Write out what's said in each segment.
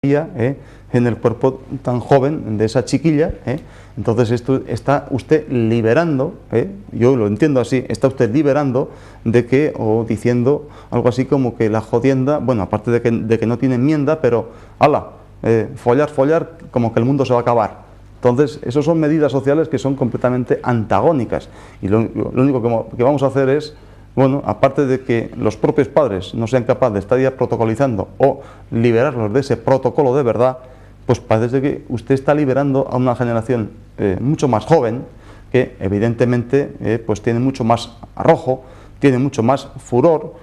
en el cuerpo tan joven de esa chiquilla. Entonces esto está usted liberando, yo lo entiendo así, está usted liberando de que, o diciendo algo así como que la jodienda, bueno, aparte de que no tiene enmienda, pero ala, follar, follar, como que el mundo se va a acabar. Entonces, esas son medidas sociales que son completamente antagónicas, y lo único que vamos a hacer es, bueno, aparte de que los propios padres no sean capaces de estar ya protocolizando o liberarlos de ese protocolo de verdad, pues parece que usted está liberando a una generación mucho más joven, que evidentemente pues tiene mucho más arrojo, tiene mucho más furor,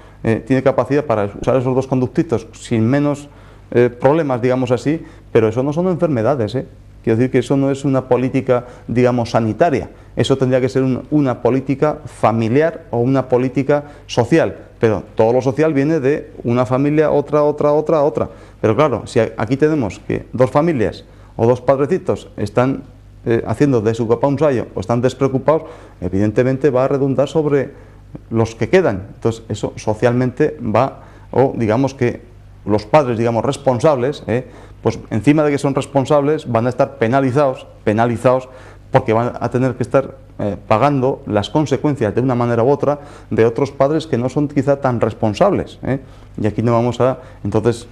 tiene capacidad para usar esos dos conductitos sin menos problemas, digamos así, pero eso no son enfermedades, Quiero decir que eso no es una política, digamos, sanitaria. Eso tendría que ser una política familiar o una política social. Pero todo lo social viene de una familia, otra. Pero claro, si aquí tenemos que dos familias o dos padrecitos están haciendo de su papá un sayo o están despreocupados, evidentemente va a redundar sobre los que quedan. Entonces eso socialmente va, o digamos que los padres, digamos, responsables, pues encima de que son responsables, van a estar penalizados, porque van a tener que estar pagando las consecuencias de una manera u otra de otros padres que no son quizá tan responsables. Y aquí no vamos a, entonces,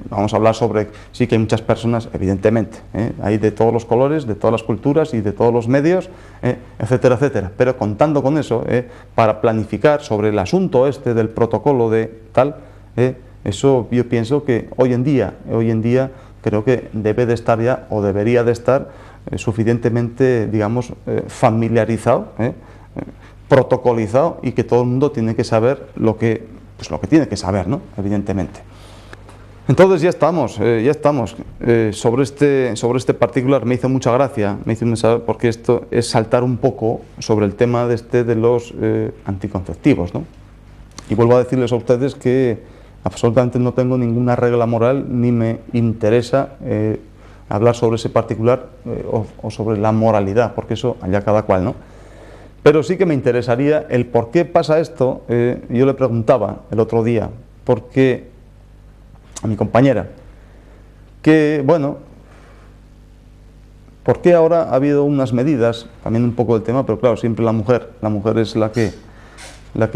vamos a hablar sobre, sí que hay muchas personas, evidentemente, hay de todos los colores, de todas las culturas y de todos los medios, etcétera, etcétera. Pero contando con eso, para planificar sobre el asunto este del protocolo de tal, eso yo pienso que hoy en día creo que debe de estar ya, o debería de estar suficientemente, digamos, familiarizado, protocolizado, y que todo el mundo tiene que saber lo que tiene que saber, ¿no? Evidentemente. Entonces ya estamos sobre este particular. Me hizo mucha gracia, porque esto es saltar un poco sobre el tema de los anticonceptivos, ¿no? Y vuelvo a decirles a ustedes que absolutamente no tengo ninguna regla moral, ni me interesa hablar sobre ese particular o sobre la moralidad, porque eso allá cada cual, ¿no? Pero sí que me interesaría el por qué pasa esto. Yo le preguntaba el otro día, ¿por qué a mi compañera? Que, bueno, ¿por qué ahora ha habido unas medidas, también un poco del tema, pero claro, siempre la mujer es la que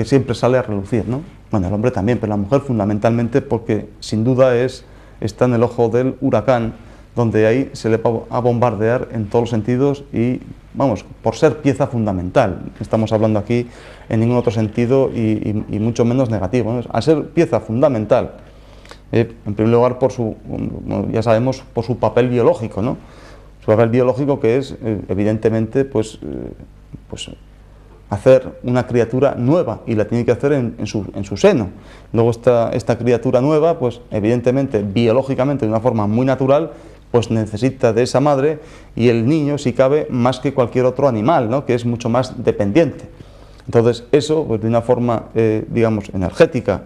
siempre sale a relucir, ¿no? Bueno, el hombre también, pero la mujer fundamentalmente, porque sin duda está en el ojo del huracán, donde ahí se le va a bombardear en todos los sentidos y, vamos, por ser pieza fundamental. Estamos hablando aquí en ningún otro sentido y mucho menos negativo, ¿no? Al ser pieza fundamental, en primer lugar, ya sabemos, por su papel biológico, ¿no? Su papel biológico, que es, evidentemente, pues hacer una criatura nueva, y la tiene que hacer en su seno. Luego esta criatura nueva, pues evidentemente, biológicamente, de una forma muy natural, pues necesita de esa madre, y el niño, si cabe, más que cualquier otro animal, ¿no? Que es mucho más dependiente. Entonces eso, pues de una forma, digamos, energética,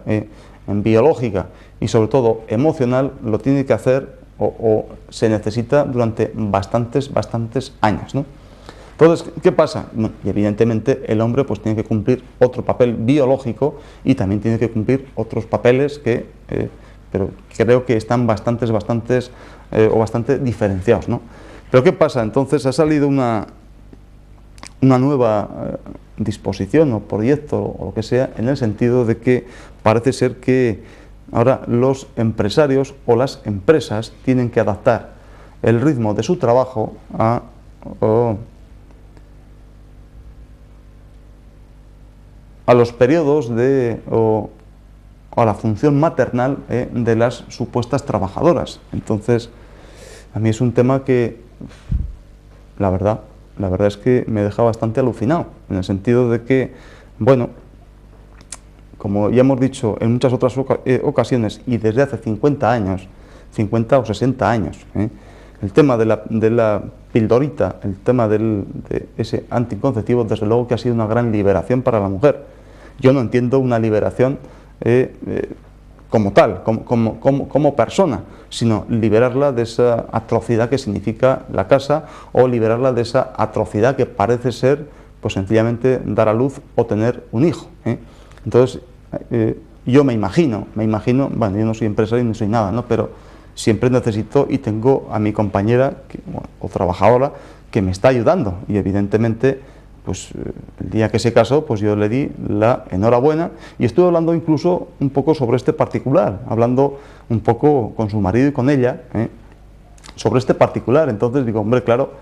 biológica y sobre todo emocional, lo tiene que hacer o se necesita durante bastantes años, ¿no? Entonces, ¿qué pasa? Bueno, y evidentemente el hombre pues tiene que cumplir otro papel biológico, y también tiene que cumplir otros papeles pero creo que están bastante diferenciados, ¿no? Pero ¿qué pasa? Entonces ha salido una nueva disposición o proyecto o lo que sea, en el sentido de que parece ser que ahora los empresarios o las empresas tienen que adaptar el ritmo de su trabajo a los periodos o a la función maternal de las supuestas trabajadoras. Entonces, a mí es un tema que, la verdad es que me deja bastante alucinado, en el sentido de que, bueno, como ya hemos dicho en muchas otras ocasiones, y desde hace 50 años, 50 o 60 años, el tema de la pildorita, el tema de ese anticonceptivo, desde luego que ha sido una gran liberación para la mujer. Yo no entiendo una liberación como tal, como persona, sino liberarla de esa atrocidad que significa la casa, o liberarla de esa atrocidad que parece ser, pues sencillamente dar a luz o tener un hijo. Entonces, yo me imagino, bueno, yo no soy empresario ni soy nada, ¿no? Pero siempre necesito y tengo a mi compañera o trabajadora que me está ayudando, y evidentemente pues el día que se casó, pues yo le di la enhorabuena, y estuve hablando incluso un poco sobre este particular, hablando un poco con su marido y con ella, sobre este particular. Entonces digo, hombre, claro,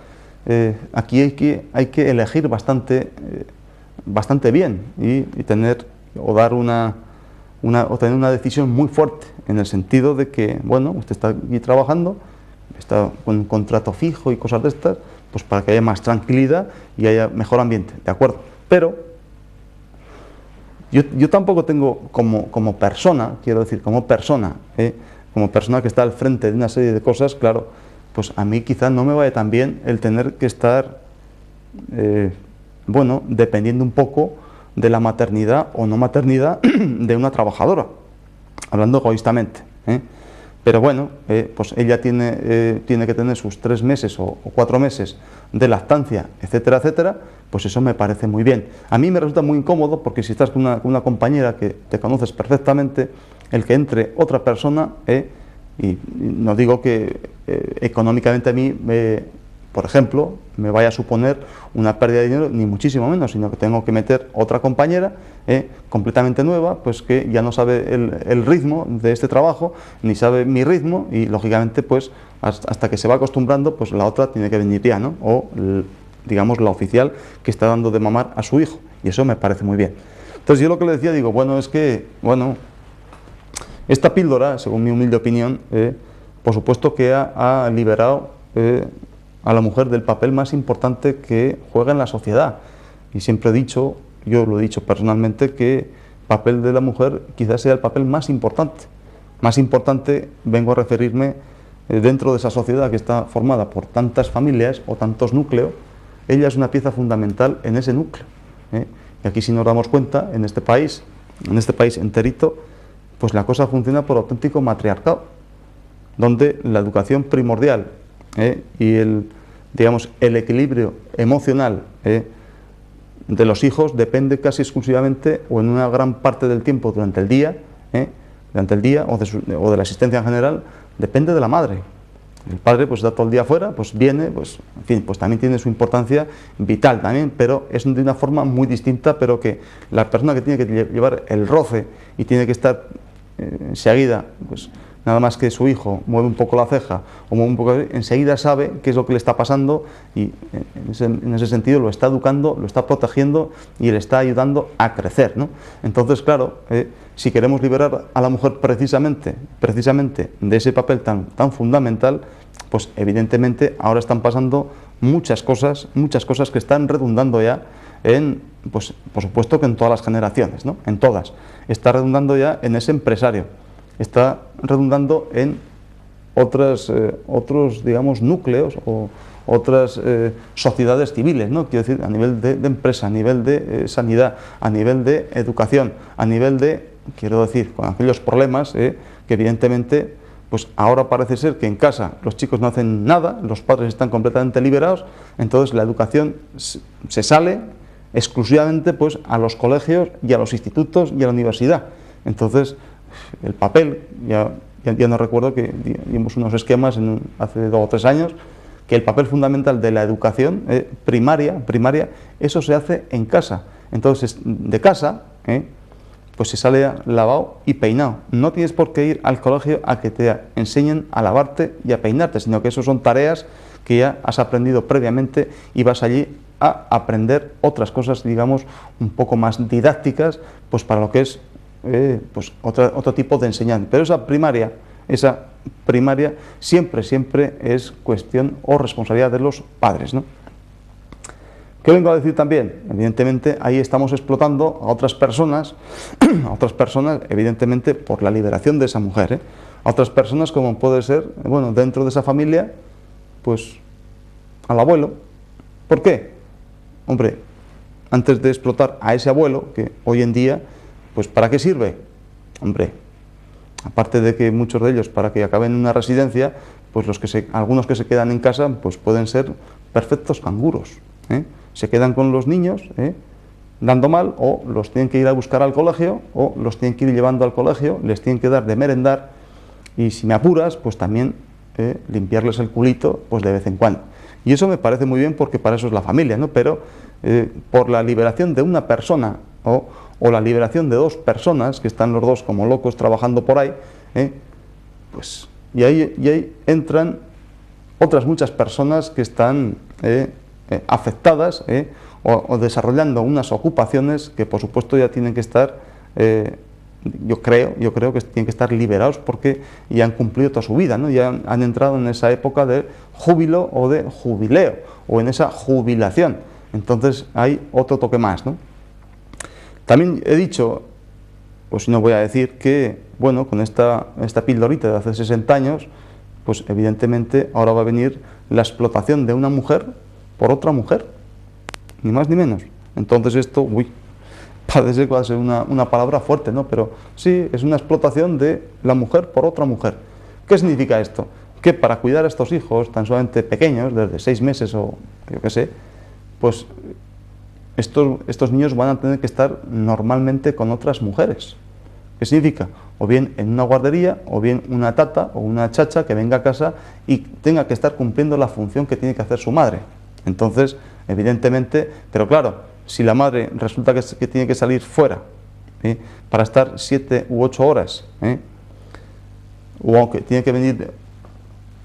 aquí hay que elegir bastante bien y tener o dar o tener una decisión muy fuerte, en el sentido de que, bueno, usted está aquí trabajando, está con un contrato fijo y cosas de estas, pues para que haya más tranquilidad y haya mejor ambiente, ¿de acuerdo? Pero yo tampoco tengo como persona, quiero decir, como persona que está al frente de una serie de cosas, claro, pues a mí quizás no me vaya tan bien el tener que estar, bueno, dependiendo un poco de la maternidad o no maternidad de una trabajadora, hablando egoístamente, Pero bueno, pues ella tiene que tener sus 3 meses o 4 meses de lactancia, etcétera, etcétera, pues eso me parece muy bien. A mí me resulta muy incómodo, porque si estás con una compañera que te conoces perfectamente, el que entre otra persona, y no digo que económicamente a mí, por ejemplo, me vaya a suponer una pérdida de dinero, ni muchísimo menos, sino que tengo que meter otra compañera completamente nueva, pues que ya no sabe el ritmo de este trabajo, ni sabe mi ritmo, y lógicamente pues hasta que se va acostumbrando, pues la otra tiene que venir ya, ¿no? O digamos la oficial que está dando de mamar a su hijo, y eso me parece muy bien. Entonces yo lo que le decía, digo, bueno, es que, bueno, esta píldora, según mi humilde opinión, por supuesto que ha liberado a la mujer del papel más importante que juega en la sociedad. Y siempre he dicho, yo lo he dicho personalmente, que el papel de la mujer quizás sea el papel más importante. Más importante, vengo a referirme dentro de esa sociedad que está formada por tantas familias o tantos núcleos. Ella es una pieza fundamental en ese núcleo. Y aquí, si nos damos cuenta, en este país enterito, pues la cosa funciona por auténtico matriarcado, donde la educación primordial y el equilibrio emocional de los hijos depende casi exclusivamente, o en una gran parte del tiempo durante el día o de la existencia en general, depende de la madre. El padre pues está todo el día afuera, pues viene, pues en fin, pues también tiene su importancia vital también, pero es de una forma muy distinta, pero que la persona que tiene que llevar el roce y tiene que estar enseguida, pues nada más que su hijo mueve un poco la ceja o mueve un poco, enseguida sabe qué es lo que le está pasando, y en ese sentido lo está educando, lo está protegiendo y le está ayudando a crecer, ¿no? Entonces, claro, si queremos liberar a la mujer precisamente de ese papel tan fundamental, pues evidentemente ahora están pasando muchas cosas que están redundando ya en, pues por supuesto que en todas las generaciones, ¿no? En todas. Está redundando ya en ese empresario, está redundando en otros, digamos, núcleos o otras sociedades civiles, ¿no? Quiero decir, a nivel de empresa, a nivel de sanidad, a nivel de educación, a nivel de, quiero decir, con aquellos problemas que evidentemente, pues ahora parece ser que en casa los chicos no hacen nada, los padres están completamente liberados, entonces la educación se sale exclusivamente pues a los colegios y a los institutos y a la universidad. Entonces el papel, ya no recuerdo, que dimos unos esquemas hace 2 o 3 años, que el papel fundamental de la educación primaria, eso se hace en casa. Entonces de casa pues se sale lavado y peinado. No tienes por qué ir al colegio a que te enseñen a lavarte y a peinarte, sino que eso son tareas que ya has aprendido previamente y vas allí a aprender otras cosas, digamos, un poco más didácticas, pues para lo que es pues otro tipo de enseñanza. Pero esa primaria siempre es cuestión o responsabilidad de los padres, ¿no? ¿Qué vengo a decir también? Evidentemente ahí estamos explotando a otras personas, evidentemente por la liberación de esa mujer, a otras personas, como puede ser, bueno, dentro de esa familia, pues al abuelo. ¿Por qué? Hombre, antes de explotar a ese abuelo, que hoy en día, pues ¿para qué sirve? Hombre, aparte de que muchos de ellos, para que acaben en una residencia, pues algunos que se quedan en casa, pues pueden ser perfectos canguros, se quedan con los niños dando mal, o los tienen que ir a buscar al colegio, o los tienen que ir llevando al colegio, les tienen que dar de merendar, y si me apuras, pues también limpiarles el culito pues de vez en cuando. Y eso me parece muy bien porque para eso es la familia, ¿no? Pero por la liberación de una persona o la liberación de dos personas que están los dos como locos trabajando por ahí, pues y ahí entran otras muchas personas que están afectadas o desarrollando unas ocupaciones que por supuesto ya tienen que estar, yo creo que tienen que estar liberados porque ya han cumplido toda su vida, ¿no? Ya han entrado en esa época de júbilo o de jubileo o en esa jubilación. Entonces hay otro toque más, ¿no? También he dicho, o si no voy a decir, que bueno, con esta pildorita de hace 60 años, pues evidentemente ahora va a venir la explotación de una mujer por otra mujer, ni más ni menos. Entonces esto, parece que va a ser una palabra fuerte, ¿no? Pero sí, es una explotación de la mujer por otra mujer. ¿Qué significa esto? Que para cuidar a estos hijos tan solamente pequeños, desde 6 meses o yo qué sé, pues estos niños van a tener que estar normalmente con otras mujeres. ¿Qué significa? O bien en una guardería, o bien una tata o una chacha que venga a casa y tenga que estar cumpliendo la función que tiene que hacer su madre. Entonces, evidentemente, pero claro, si la madre resulta que tiene que salir fuera para estar 7 u 8 horas, o que tiene que venir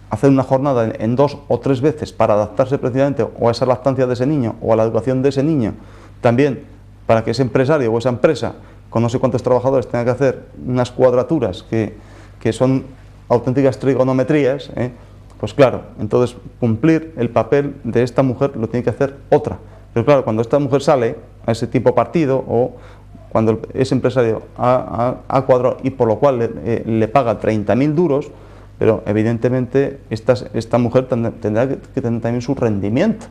a hacer una jornada en 2 o 3 veces para adaptarse precisamente o a esa lactancia de ese niño o a la educación de ese niño, también para que ese empresario o esa empresa con no sé cuántos trabajadores tenga que hacer unas cuadraturas que son auténticas trigonometrías, pues claro, entonces cumplir el papel de esta mujer lo tiene que hacer otra. Pero claro, cuando esta mujer sale a ese tipo partido o cuando ese empresario ha cuadrado y por lo cual le paga 30.000 duros, pero evidentemente esta mujer tendrá que tener también su rendimiento,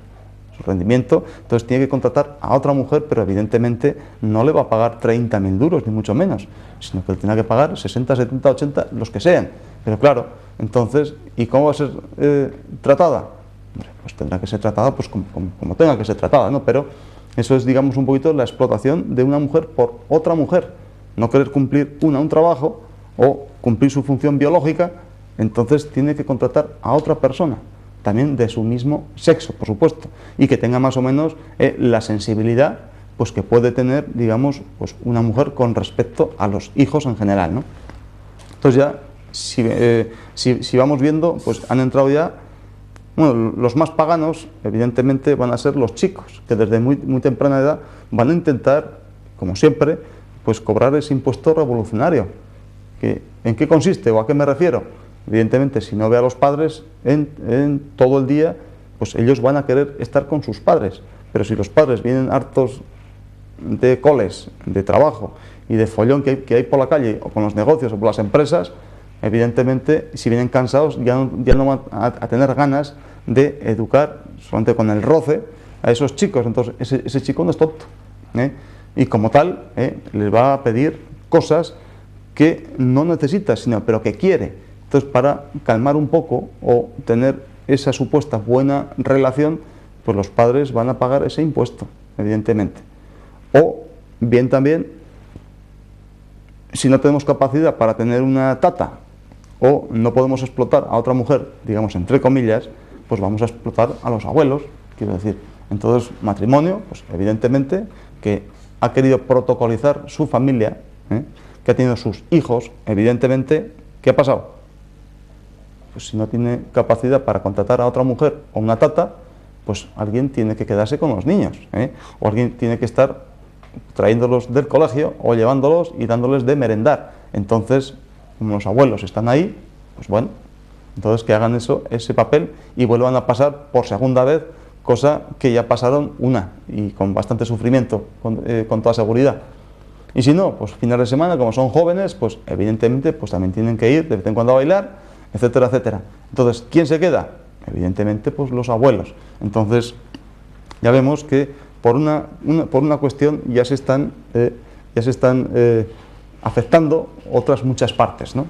entonces tiene que contratar a otra mujer, pero evidentemente no le va a pagar 30.000 duros, ni mucho menos, sino que le tendrá que pagar 60, 70, 80, los que sean. Pero claro, entonces, ¿y cómo va a ser tratada? Pues tendrá que ser tratada pues como tenga que ser tratada, ¿no? Pero eso es, digamos, un poquito la explotación de una mujer por otra mujer. No querer cumplir un trabajo o cumplir su función biológica, entonces tiene que contratar a otra persona, también de su mismo sexo, por supuesto, y que tenga más o menos la sensibilidad pues que puede tener, digamos, pues una mujer con respecto a los hijos en general, ¿no? Entonces ya, si vamos viendo, pues han entrado ya, bueno, los más paganos, evidentemente, van a ser los chicos, que desde muy temprana edad van a intentar, como siempre, pues cobrar ese impuesto revolucionario. ¿En qué consiste o a qué me refiero? Evidentemente, si no ve a los padres en todo el día, pues ellos van a querer estar con sus padres. Pero si los padres vienen hartos de coles, de trabajo y de follón que hay por la calle o con los negocios o por las empresas, evidentemente, si vienen cansados, ya no van a tener ganas de educar, solamente con el roce, a esos chicos. Entonces, ese chico no es tonto, y como tal, les va a pedir cosas que no necesita, pero que quiere. Entonces, para calmar un poco o tener esa supuesta buena relación, pues los padres van a pagar ese impuesto, evidentemente. O bien también, si no tenemos capacidad para tener una tata o no podemos explotar a otra mujer, digamos entre comillas, pues vamos a explotar a los abuelos, quiero decir. Entonces, matrimonio, pues evidentemente que ha querido protocolizar su familia, que ha tenido sus hijos, evidentemente, ¿qué ha pasado? Pues si no tiene capacidad para contratar a otra mujer o una tata, pues alguien tiene que quedarse con los niños, o alguien tiene que estar trayéndolos del colegio o llevándolos y dándoles de merendar. Entonces, como los abuelos están ahí, pues bueno, entonces que hagan ese papel y vuelvan a pasar por segunda vez, cosa que ya pasaron una y con bastante sufrimiento, con toda seguridad. Y si no, pues fines de semana, como son jóvenes, pues evidentemente pues también tienen que ir de vez en cuando a bailar, etcétera, etcétera. Entonces, ¿quién se queda? Evidentemente, pues los abuelos. Entonces, ya vemos que por una cuestión ya se están afectando otras muchas partes, ¿no?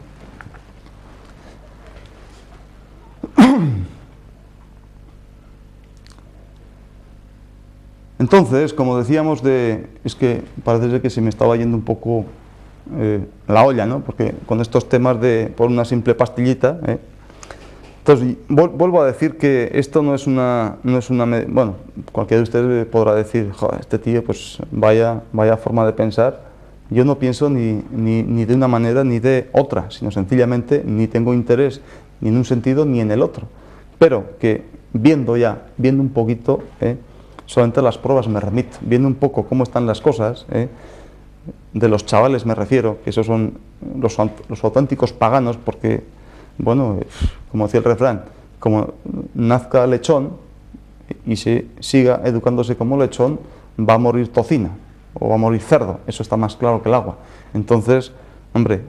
Entonces, como decíamos, es que parece que se me estaba yendo un poco la olla, ¿no? Porque con estos temas de por una simple pastillita, entonces vuelvo a decir que esto no es una, bueno, cualquiera de ustedes podrá decir, joder, este tío, pues vaya forma de pensar. Yo no pienso ni de una manera ni de otra, sino sencillamente ni tengo interés ni en un sentido ni en el otro. Pero que viendo un poquito, solamente las pruebas me remito, viendo un poco cómo están las cosas, de los chavales me refiero, que esos son los auténticos paganos, porque, bueno, como decía el refrán, como nazca lechón y se siga educándose como lechón, va a morir tocina o va a morir cerdo, eso está más claro que el agua. Entonces, hombre,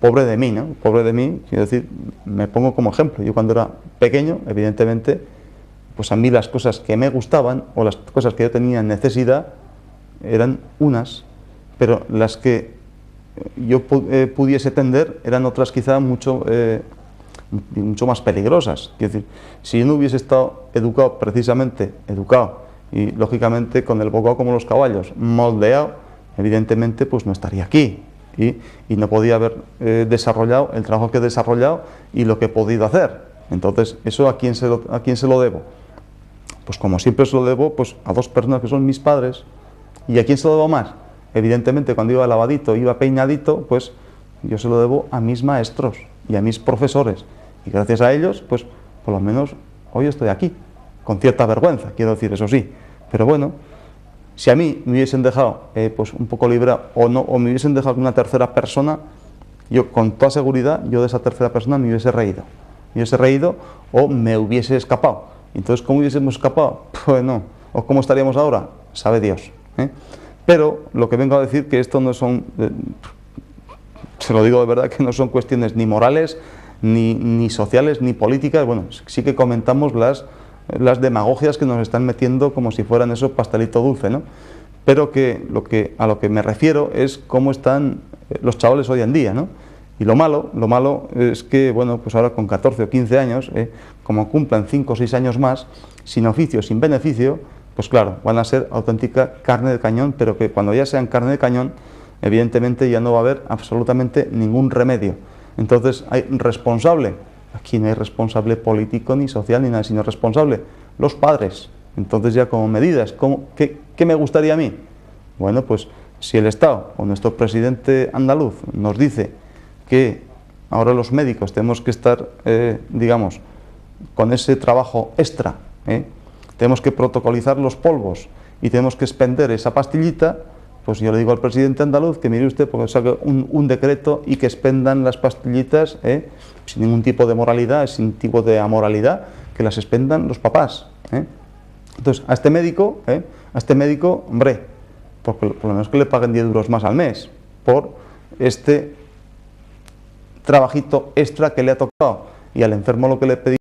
pobre de mí, ¿no? Pobre de mí, quiero decir, me pongo como ejemplo. Yo cuando era pequeño, evidentemente, pues a mí las cosas que me gustaban o las cosas que yo tenía necesidad eran unas, pero las que yo pudiese tender eran otras quizá mucho más peligrosas. Quiero decir, si yo no hubiese estado educado, precisamente educado, y lógicamente con el bocado como los caballos, moldeado, evidentemente pues no estaría aquí y no podía haber desarrollado el trabajo que he desarrollado y lo que he podido hacer. Entonces, ¿eso a quién se lo debo? Pues como siempre se lo debo pues a dos personas que son mis padres. ¿Y a quién se lo debo más? Evidentemente cuando iba lavadito, iba peinadito, pues yo se lo debo a mis maestros y a mis profesores. Y gracias a ellos, pues por lo menos hoy estoy aquí. Con cierta vergüenza, quiero decir, eso sí, pero bueno, si a mí me hubiesen dejado pues un poco libre o me hubiesen dejado con una tercera persona, yo con toda seguridad, yo de esa tercera persona me hubiese reído o me hubiese escapado. Entonces, ¿cómo hubiésemos escapado? Pues no, o ¿cómo estaríamos ahora? Sabe Dios. Pero lo que vengo a decir que esto no son, se lo digo de verdad, que no son cuestiones ni morales, ni sociales, ni políticas. Bueno, sí que comentamos las demagogias que nos están metiendo como si fueran eso pastelito dulce, ¿no? Pero que a lo que me refiero es cómo están los chavales hoy en día, ¿no? Y lo malo es que, bueno, pues ahora con 14 o 15 años, como cumplan 5 o 6 años más, sin oficio, sin beneficio, pues claro, van a ser auténtica carne de cañón, pero que cuando ya sean carne de cañón, evidentemente ya no va a haber absolutamente ningún remedio. Entonces, ¿hay responsable? Aquí no hay responsable político, ni social, ni nada, sino responsable los padres. Entonces ya como medidas, ¿qué me gustaría a mí? Bueno, pues si el Estado o nuestro presidente andaluz nos dice que ahora los médicos tenemos que estar, digamos, con ese trabajo extra, tenemos que protocolizar los polvos y tenemos que expender esa pastillita, pues yo le digo al presidente andaluz que mire usted, porque saque un decreto y que expendan las pastillitas sin ningún tipo de moralidad, sin tipo de amoralidad, que las expendan los papás. Entonces, a este médico, hombre, porque por lo menos que le paguen 10 euros más al mes por este trabajito extra que le ha tocado, y al enfermo lo que le pedí